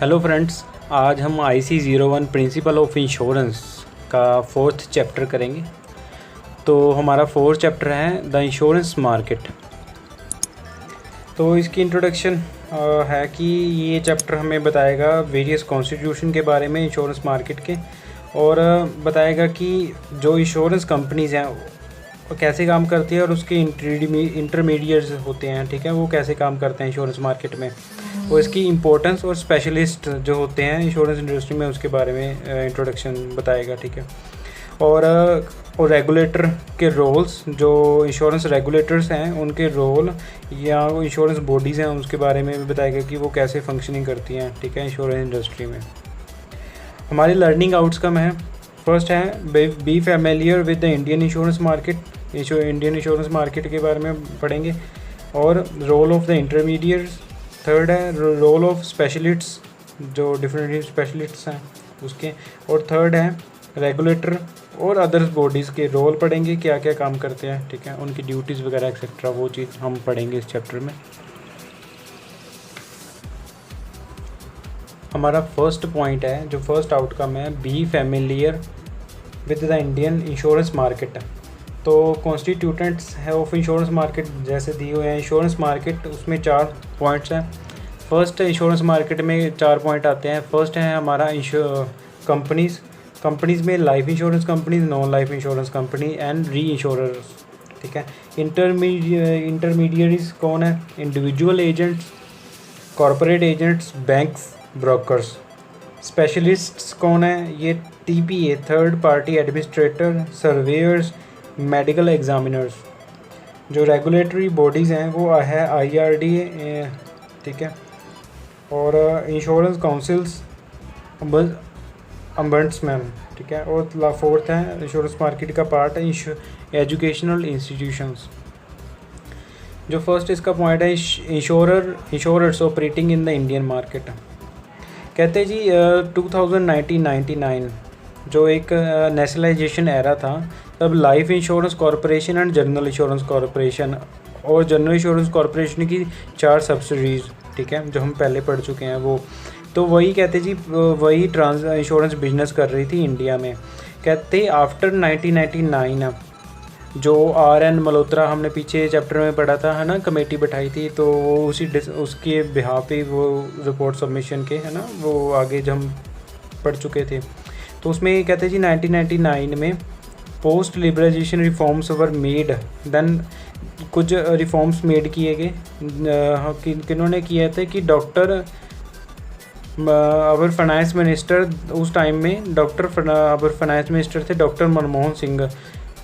Hello friends, आज हम IC01 principle of insurance का 4th चैप्टर करेंगे। तो हमारा 4th चैप्टर है द इंश्योरेंस मार्केट। तो इसकी इंट्रोडक्शन है कि ये चैप्टर हमें बताएगा वेरियस कॉन्स्टिट्यूशन के बारे में इंश्योरेंस मार्केट के, और बताएगा कि जो इंश्योरेंस कंपनीज़ हैं वो कैसे काम करती है और उसके इंटरमीडिएट्स होते हैं, ठीक है, वो कैसे काम करते हैं इंश्योरेंस मार्केट में, और इसकी इम्पोर्टेंस और स्पेशलिस्ट जो होते हैं इंश्योरेंस इंडस्ट्री में उसके बारे में इंट्रोडक्शन बताएगा, ठीक है। और रेगुलेटर के रोल्स, जो इंश्योरेंस रेगुलेटर्स हैं उनके रोल या इंश्योरेंस बॉडीज़ हैं उसके बारे में भी बताएगा कि वो कैसे फंक्शनिंग करती हैं, ठीक है, इंश्योरेंस इंडस्ट्री में। हमारी लर्निंग आउटकम है, फर्स्ट है be familiar with the Indian insurance market, Indian insurance market के बारे में पढ़ेंगे, और role of the intermediates. Third है रोल ऑफ स्पेशलिस्ट्स, जो डिफरेंट स्पेशलिस्ट्स हैं उसके, और थर्ड है रेगुलेटर और अदर्स बॉडीज़ के रोल पढ़ेंगे, क्या क्या काम करते हैं, ठीक है, उनकी ड्यूटीज़ वगैरह एक्सेट्रा, वो चीज़ हम पढ़ेंगे इस चैप्टर में। हमारा फर्स्ट पॉइंट है, जो फर्स्ट आउटकम है, be familiar with the Indian insurance market. तो कॉन्स्टिट्यूटेंट्स है ऑफ इंश्योरेंस मार्केट जैसे दिए हुए हैं। इंश्योरेंस मार्केट उसमें 4 पॉइंट्स हैं। फर्स्ट इंश्योरेंस मार्केट में 4 पॉइंट आते हैं। फर्स्ट है हमारा कंपनीज़ में life insurance companies, non life insurance company and re insurers, ठीक है। इंटरमीडियरीज कौन है? Individual agents, corporate agents, banks, brokers. Specialists कौन है? ये TPA, third party administrator, surveyor's, medical examiners. जो रेगुलेटरी बॉडीज़ हैं वो है IRDA, ठीक है, और इंश्योरेंस काउंसिल्स, अम्बड्समैन, ठीक है। और फोर्थ है इंश्योरेंस मार्केट का पार्ट है एजुकेशनल इंस्टीट्यूशंस। जो फर्स्ट इसका पॉइंट है insurers operating in the Indian market. कहते हैं जी 2099 जो एक नेशनलाइजेशन एरा था, तब life insurance corporation and general insurance corporation, और जनरल इंश्योरेंस कॉरपोरेशन की 4 सब्सिडीज़, ठीक है, जो हम पहले पढ़ चुके हैं वो। तो वही कहते जी वही इंश्योरेंस बिजनेस कर रही थी इंडिया में। कहते आफ्टर 1999 जो RN मल्होत्रा, हमने पीछे चैप्टर में पढ़ा था, है ना, कमेटी बैठाई थी, तो वो उसके बिहाफ पे वो रिपोर्ट सबमिशन के, है ना, वो आगे जो हम पढ़ चुके थे। तो उसमें कहते जी 1999 में post liberalisation reforms were made, then कुछ रिफॉर्म्स मेड किए गए। किन्होंने किए थे कि डॉक्टर अवर फाइनेंस मिनिस्टर उस टाइम में, अवर फाइनेंस मिनिस्टर थे doctor Manmohan Singh,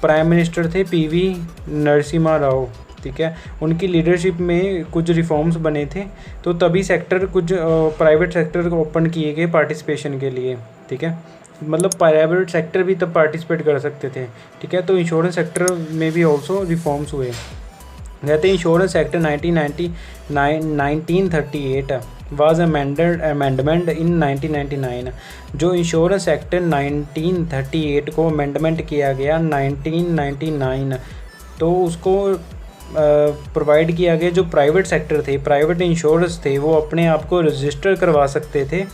prime minister थे PV नरसिम्हा राव, ठीक है। उनकी लीडरशिप में कुछ रिफॉर्म्स बने थे, तो तभी सेक्टर कुछ प्राइवेट सेक्टर को ओपन किए गए पार्टिसिपेशन के लिए, ठीक है, मतलब प्राइवेट सेक्टर भी तब पार्टिसिपेट कर सकते थे, ठीक है। तो इंश्योरेंस सेक्टर में भी ऑल्सो रिफॉर्म्स हुए। कहते हैं insurance act 1938 was amendment in 1999। जो इंश्योरेंस एक्ट 1938 को अमेंडमेंट किया गया 1999, तो उसको प्रोवाइड किया गया जो प्राइवेट सेक्टर थे, प्राइवेट इंश्योरेंस थे, वो अपने आप को रजिस्टर करवा सकते थे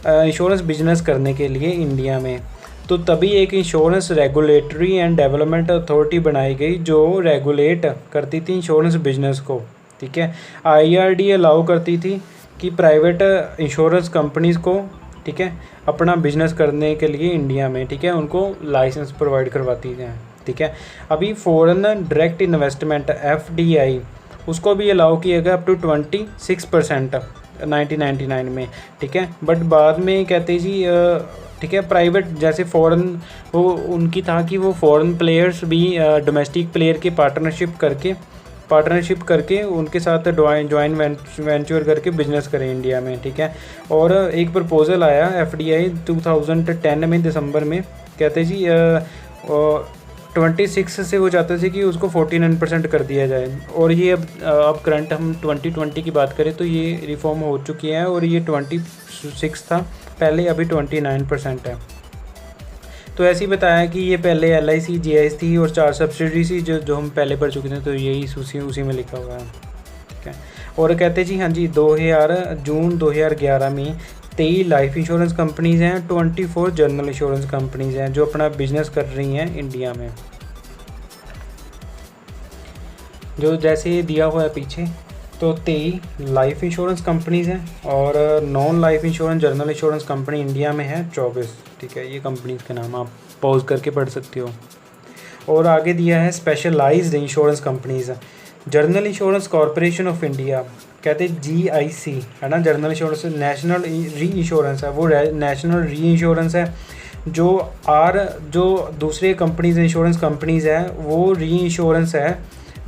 इंश्योरेंस बिजनेस करने के लिए इंडिया में। तो तभी एक insurance regulatory and development authority बनाई गई जो रेगुलेट करती थी इंश्योरेंस बिजनेस को, ठीक है। IRDA अलाउ करती थी कि प्राइवेट इंश्योरेंस कंपनीज़ को, ठीक है, अपना बिजनेस करने के लिए इंडिया में, ठीक है, उनको लाइसेंस प्रोवाइड करवाती हैं, ठीक है। अभी फॉरेन डायरेक्ट इन्वेस्टमेंट FDI उसको भी अलाउ किया गया अप टू 26% 1999 में, ठीक है। बट बाद में कहते जी ठीक है, प्राइवेट जैसे फॉरेन, वो उनकी था कि वो फॉरेन प्लेयर्स भी डोमेस्टिक प्लेयर के पार्टनरशिप करके उनके साथ ज्वाइन वेंचर करके बिजनेस करें इंडिया में, ठीक है। और एक प्रपोजल आया FDI 2010 में दिसंबर में, कहते जी 26 से वो चाहते थे कि उसको 49% कर दिया जाए। और ये अब करंट हम 2020 की बात करें तो ये रिफॉर्म हो चुकी है, और ये 26 था पहले, अभी 29% है। तो ऐसे ही बताया कि ये पहले LIC GIs थी और 4 सब्सिडीज थी जो हम पहले पढ़ चुके थे, तो यही उसी में लिखा हुआ है, ठीक है। और कहते जी हाँ जी जून 2011 में 23 लाइफ इंश्योरेंस कंपनीज़ हैं, 24 जनरल इंश्योरेंस कंपनीज़ हैं जो अपना बिजनेस कर रही हैं इंडिया में। जो जैसे ये दिया हुआ है पीछे, तो 23 लाइफ इंश्योरेंस कंपनीज़ हैं और non life insurance general insurance company India में है 24। ठीक है, ये कंपनीज़ के नाम आप पॉज करके पढ़ सकते हो। और आगे दिया है specialised insurance companies. General insurance corporation of India, कहते हैं GIC है ना, general insurance. National reinsurance है, वो नेशनल री इंश्योरेंस है। जो दूसरे कंपनीज इंश्योरेंस कंपनीज़ है वो री इंश्योरेंस है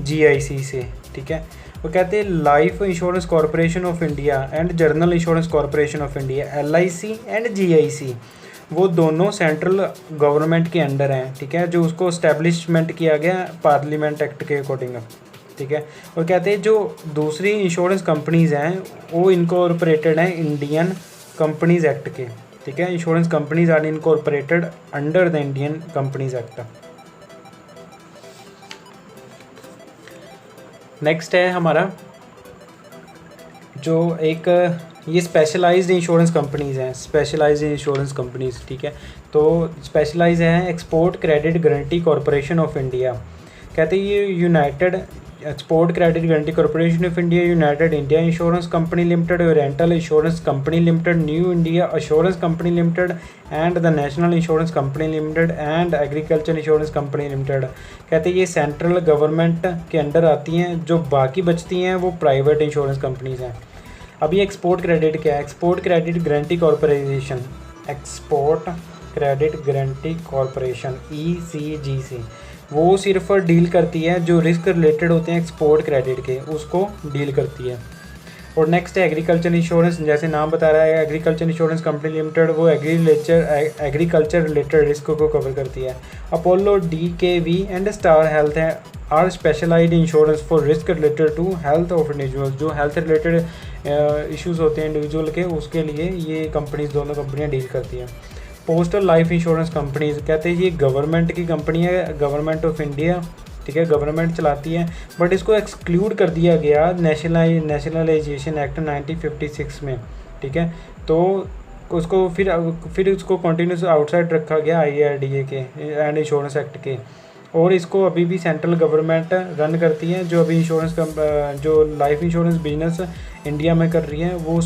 GIC से। ठीक है, वो कहते हैं life insurance corporation of India and general insurance corporation of India LIC and GIC, वो दोनों सेंट्रल गवर्नमेंट के अंडर हैं। ठीक है, जो उसको इस्टेब्लिशमेंट किया गया पार्लियामेंट एक्ट के अकॉर्डिंग। ठीक है, और कहते हैं जो दूसरी इंश्योरेंस कंपनीज़ हैं वो इनकॉर्पोरेटेड हैं इंडियन कंपनीज़ एक्ट के। ठीक है, insurance companies are incorporated under the Indian companies act. Next है हमारा जो एक ये स्पेशलाइज्ड इंश्योरेंस कंपनीज़ हैं, स्पेशलाइज्ड इंश्योरेंस कंपनीज़। ठीक है, तो स्पेशलाइज है export credit guarantee corporation of India. कहते हैं ये united export credit guarantee corporation of India, united India insurance company limited, oriental insurance company limited, new India insurance company limited and the national insurance company limited and agriculture insurance company limited. कहते हैं ये central government के under आती हैं, जो बाकी बचती हैं वो प्राइवेट इंश्योरेंस कंपनीज़ हैं। अभी एक्सपोर्ट क्रेडिट क्या है? Export credit guarantee corporation, export credit guarantee corporation ECGC, वो सिर्फ डील करती है जो रिस्क रिलेटेड होते हैं एक्सपोर्ट क्रेडिट के, उसको डील करती है। और नेक्स्ट है एग्रीकल्चर इंश्योरेंस, जैसे नाम बता रहा है एग्रीकल्चर इंश्योरेंस कंपनी लिमिटेड, वो एग्रीकल्चर रिलेटेड रिस्क को कवर करती है। Apollo DKV and Star Health है are specialised insurance for risk related to health of individuals, जो हेल्थ रिलेटेड इश्यूज़ होते हैं इंडिविजुअल के, उसके लिए ये कंपनीज दोनों कंपनियाँ डील करती हैं। पोस्टल लाइफ इंश्योरेंस कंपनीज, कहते हैं ये गवर्नमेंट की कंपनी है, गवर्नमेंट ऑफ इंडिया। ठीक है, गवर्नमेंट चलाती है, बट इसको एक्सक्लूड कर दिया गया नेशनलाइजेशन एक्ट 1956 में। ठीक है, तो उसको फिर उसको कंटिन्यूस आउटसाइड रखा गया IRDA के एंड इंश्योरेंस एक्ट के, और इसको अभी भी सेंट्रल गवर्नमेंट रन करती है। जो अभी जो लाइफ इंश्योरेंस बिजनेस इंडिया में कर रही है वो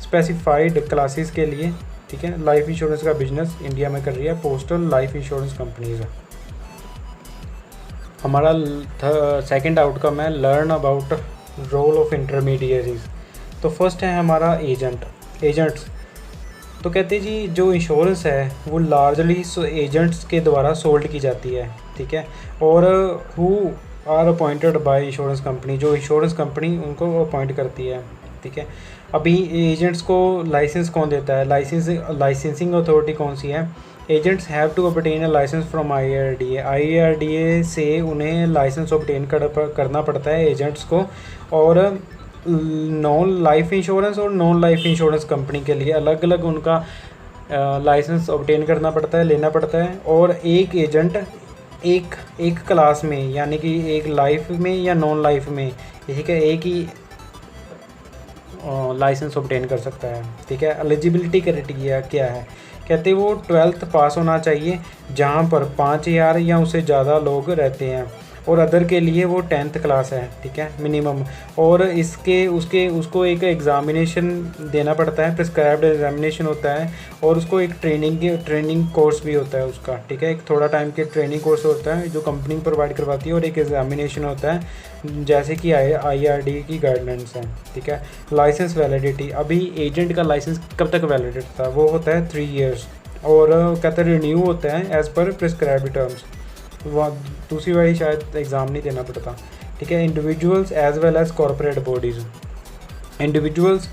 स्पेसिफाइड क्लासेस के लिए, ठीक है, लाइफ इंश्योरेंस का बिजनेस इंडिया में कर रही है पोस्टल लाइफ इंश्योरेंस कंपनीज। हमारा सेकंड आउटकम है learn about role of intermediaries. तो फर्स्ट है हमारा एजेंट्स। तो कहते हैं जी जो इंश्योरेंस है वो लार्जली एजेंट्स के द्वारा सोल्ड की जाती है। ठीक है, और who are appointed by insurance company, जो इंश्योरेंस कंपनी उनको अपॉइंट करती है। ठीक है, अभी एजेंट्स को लाइसेंस कौन देता है? लाइसेंसिंग अथॉरिटी कौन सी है? Agents have to obtain a licence from IRDA से उन्हें लाइसेंस ऑब्टेन करना पड़ता है एजेंट्स को। और नॉन लाइफ इंश्योरेंस और नॉन लाइफ इंश्योरेंस कंपनी के लिए अलग अलग उनका लाइसेंस ऑब्टेन करना पड़ता है, लेना पड़ता है। और एक एजेंट एक क्लास में, यानी कि एक लाइफ में या नॉन लाइफ में, ठीक है, एक ही लाइसेंस ऑब्टेन कर सकता है। ठीक है, एलिजिबिलिटी क्राइटेरिया क्या है? कहते हैं वो 12th पास होना चाहिए, जहाँ पर 5000 या उससे ज़्यादा लोग रहते हैं, और अदर के लिए वो 10th क्लास है। ठीक है, मिनिमम। और उसको एक एग्ज़ामिनेशन देना पड़ता है, प्रिस्क्राइब्ड एग्जामिनेशन होता है, और उसको एक ट्रेनिंग कोर्स भी होता है उसका। ठीक है, एक थोड़ा टाइम के ट्रेनिंग कोर्स होता है जो कंपनी प्रोवाइड करवाती है, और एक एग्जामिनेशन होता है जैसे कि IRDA की गाइडलाइंस है। ठीक है, लाइसेंस वैलिडिटी, अभी एजेंट का लाइसेंस कब तक वैलिड था? वो होता है 3 years, और कहते हैं रिन्यू होता है एज़ पर प्रिस्क्राइब्ड टर्म्स। वह दूसरी बारी शायद एग्ज़ाम नहीं देना पड़ता। ठीक है, individuals as well as corporate bodies. Individuals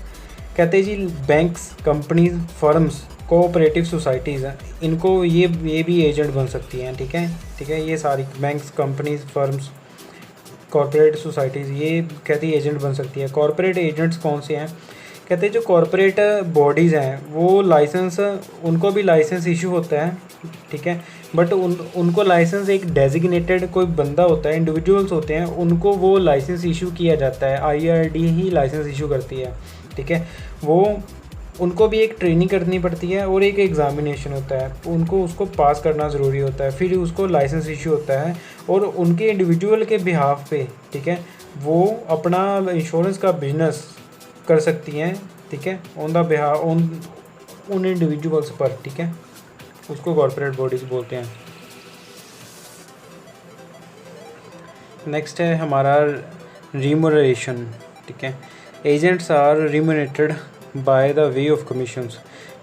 कहते हैं जी banks, companies, firms, cooperative societies हैं, इनको ये भी एजेंट बन सकती हैं। ठीक है, ये सारी banks, companies, firms, corporate societies, ये कहती है एजेंट बन सकती है। कॉरपोरेट एजेंट्स कौन से हैं? कहते हैं जो कॉरपोरेट बॉडीज़ हैं वो लाइसेंस, उनको भी लाइसेंस इशू होता है। ठीक है, बट उनको लाइसेंस एक डेजिग्नेटेड कोई बंदा होता है, इंडिविजुअल्स होते हैं, उनको वो लाइसेंस इशू किया जाता है, IRDA ही लाइसेंस इशू करती है। ठीक है, वो उनको भी एक ट्रेनिंग करनी पड़ती है और एक एग्ज़ामिनेशन होता है, उनको उसको पास करना ज़रूरी होता है, फिर उसको लाइसेंस इशू होता है और उनके इंडिविजुअल के बिहाफ पे, ठीक है, वो अपना इंश्योरेंस का बिजनेस कर सकती हैं, ठीक है, ऑन द बिहाफ उन इंडिविजुअल्स पर, ठीक है, उसको कॉर्पोरेट बॉडीज़ बोलते हैं। नेक्स्ट है हमारा रिम्यूनरेशन, ठीक है। Agents are remunerated by the way of commissions.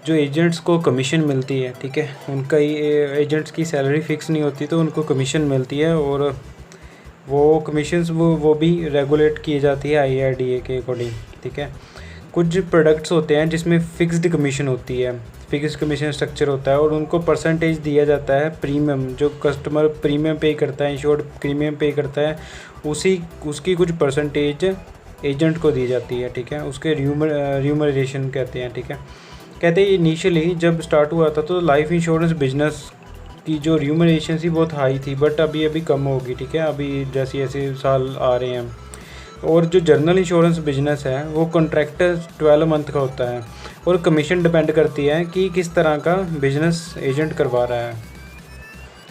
जो एजेंट्स को कमीशन मिलती है, ठीक है, उनका एजेंट्स की सैलरी फिक्स नहीं होती, तो उनको कमीशन मिलती है और वो कमीशंस वो भी रेगुलेट की जाती है IRDA के अकॉर्डिंग, ठीक है। कुछ प्रोडक्ट्स होते हैं जिसमें फ़िक्स्ड कमीशन होती है, फिक्स्ड कमीशन स्ट्रक्चर होता है और उनको परसेंटेज दिया जाता है प्रीमियम, जो कस्टमर प्रीमियम पे करता है, इंश्योर्ड प्रीमियम पे करता है, उसकी कुछ परसेंटेज एजेंट को दी जाती है, ठीक है, उसके रिम्यूनरेशन कहते हैं, ठीक है। कहते हैं इनिशियली जब स्टार्ट हुआ था तो लाइफ इंश्योरेंस बिजनेस की जो रिम्यूनरेशन थी बहुत हाई थी, बट अभी कम होगी, ठीक है, अभी जैसे जैसे साल आ रहे हैं। और जो जनरल इंश्योरेंस बिजनेस है वो कॉन्ट्रैक्ट 12 मंथ का होता है और कमीशन डिपेंड करती है कि किस तरह का बिजनेस एजेंट करवा रहा है,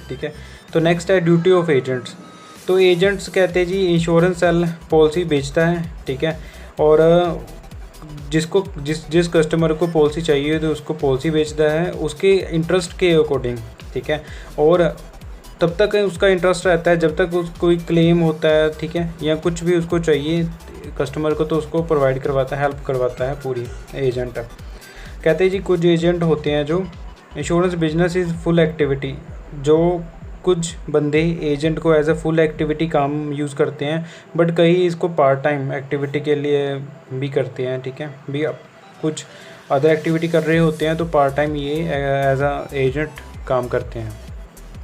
ठीक है। तो नेक्स्ट है ड्यूटी ऑफ एजेंट्स। तो एजेंट्स कहते हैं जी इंश्योरेंस सेल पॉलिसी बेचता है, ठीक है, और जिस कस्टमर को पॉलिसी चाहिए तो उसको पॉलिसी बेचता है उसके इंटरेस्ट के अकॉर्डिंग, ठीक है, और तब तक उसका इंटरेस्ट रहता है जब तक कोई क्लेम होता है, ठीक है, या कुछ भी उसको चाहिए कस्टमर को तो उसको प्रोवाइड करवाता है, हेल्प करवाता है पूरी एजेंट। कहते हैं जी कुछ एजेंट होते हैं जो insurance business is full activity, जो कुछ बंदे एजेंट को एज अ फुल एक्टिविटी काम यूज़ करते हैं, बट कई इसको पार्ट टाइम एक्टिविटी के लिए भी करते हैं, ठीक है, भी कुछ अदर एक्टिविटी कर रहे होते हैं तो पार्ट टाइम ये एज अ एजेंट काम करते हैं,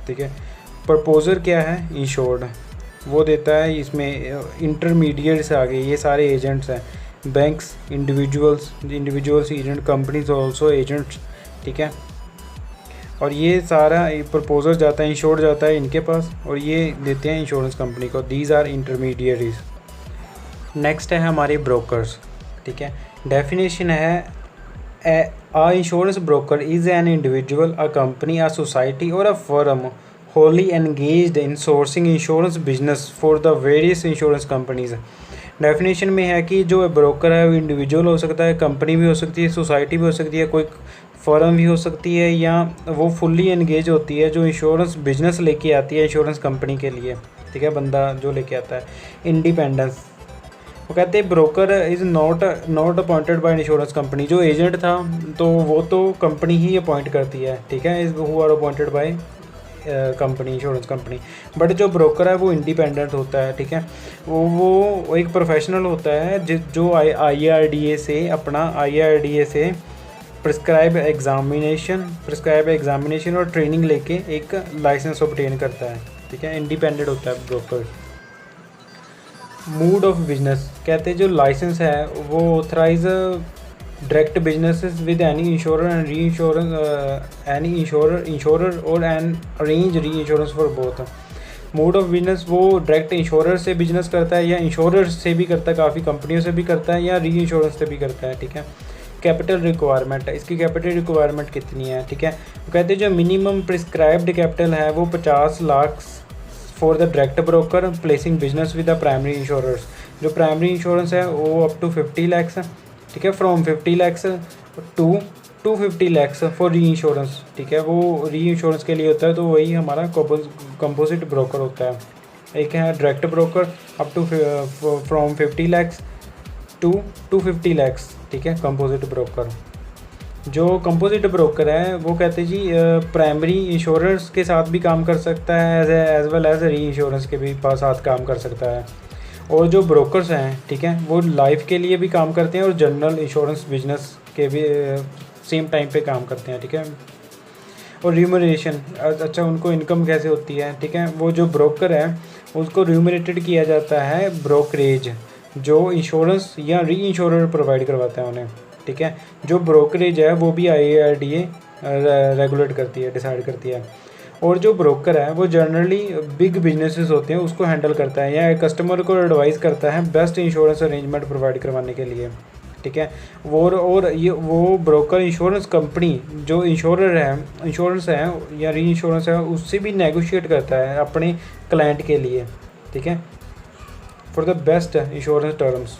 ठीक है। प्रपोजर क्या है? इंश्योर्ड, वो देता है, इसमें इंटरमीडिएट्स आ गए, ये सारे एजेंट्स हैं, banks, individuals agent, companies also agents, ठीक है, और ये सारा प्रपोजर जाता है, इंश्योर्ड जाता है इनके पास और ये देते हैं इंश्योरेंस कंपनी को। These are intermediaries. नेक्स्ट है हमारे ब्रोकर्स, ठीक है। डेफिनेशन है a insurance broker is an individual, a company, a society or a firm wholly engaged in sourcing insurance business for the various insurance companies। Definition में है कि जो broker है वो इंडिविजुअल हो सकता है, कंपनी भी हो सकती है, सोसाइटी भी हो सकती है, कोई फर्म भी हो सकती है, या वो फुल्ली एंगेज होती है जो इंश्योरेंस बिजनेस लेके आती है इंश्योरेंस कंपनी के लिए, ठीक है, बंदा जो लेके आता है। इंडिपेंडेंस, वो कहते हैं broker is not appointed by insurance company. जो एजेंट था तो वो तो कंपनी ही अपॉइंट करती है, ठीक है, who are appointed by company, insurance company. But जो ब्रोकर है वो इंडिपेंडेंट होता है, ठीक है, वो एक प्रोफेशनल होता है जो IRDA से प्रिस्क्राइब एग्जामिनेशन और ट्रेनिंग लेके एक लाइसेंस ऑब्टेन करता है, ठीक है, इंडिपेंडेंट होता है ब्रोकर। मूड ऑफ बिजनेस, कहते हैं जो लाइसेंस है वो authorise direct businesses with any insurer and reinsurer और an arrange reinsurance for both. Mode of business, वो डायरेक्ट इंश्योरर से बिजनेस करता है या इंश्योरर से भी करता है, काफ़ी कंपनियों से भी करता है, या री इंश्योरेंस से भी करता है, ठीक है। कैपिटल रिक्वायरमेंट है, इसकी कैपिटल रिक्वायरमेंट कितनी है, ठीक है, वो कहते हैं जो मिनिमम प्रिस्क्राइब्ड कैपिटल है वो 50 lakh for the direct broker placing business with the primary insurers. जो प्राइमरी इंश्योरेंस है वो अप टू 50 लैक्स है, ठीक है, from 50 lakhs to 250 lakhs for reinsurance, ठीक है, वो री इंश्योरेंस के लिए होता है, तो वही हमारा कंपोजिट ब्रोकर होता है। एक है direct broker up to from 50 lakhs to 250 lakhs, ठीक है, कंपोजिट ब्रोकर। जो कंपोजिट ब्रोकर है वो कहते हैं जी प्राइमरी इंश्योरेंस के साथ भी काम कर सकता है, एज वेल एज री इंश्योरेंस के भी साथ काम कर सकता है। और जो ब्रोकर्स हैं, ठीक है, वो लाइफ के लिए भी काम करते हैं और जनरल इंश्योरेंस बिजनेस के भी सेम टाइम पे काम करते हैं, ठीक है। और रिम्यूनरेशन, अच्छा उनको इनकम कैसे होती है, ठीक है, वो जो ब्रोकर है उसको रिम्यूनरेटेड किया जाता है ब्रोकरेज, जो इंश्योरेंस या री इंश्योरर प्रोवाइड करवाता है उन्हें, ठीक है। जो ब्रोकरेज है वो भी IRDA रेगुलेट करती है, डिसाइड करती है। और जो ब्रोकर है वो जनरली बिग बिजनेसेस होते हैं उसको हैंडल करता है या कस्टमर को एडवाइस करता है बेस्ट इंश्योरेंस अरेंजमेंट प्रोवाइड करवाने के लिए, ठीक है। और ये वो ब्रोकर इंश्योरेंस कंपनी जो इंश्योरेंस है या री इंश्योरेंस है उससे भी नेगोशिएट करता है अपने क्लाइंट के लिए, ठीक है, for the best insurance terms.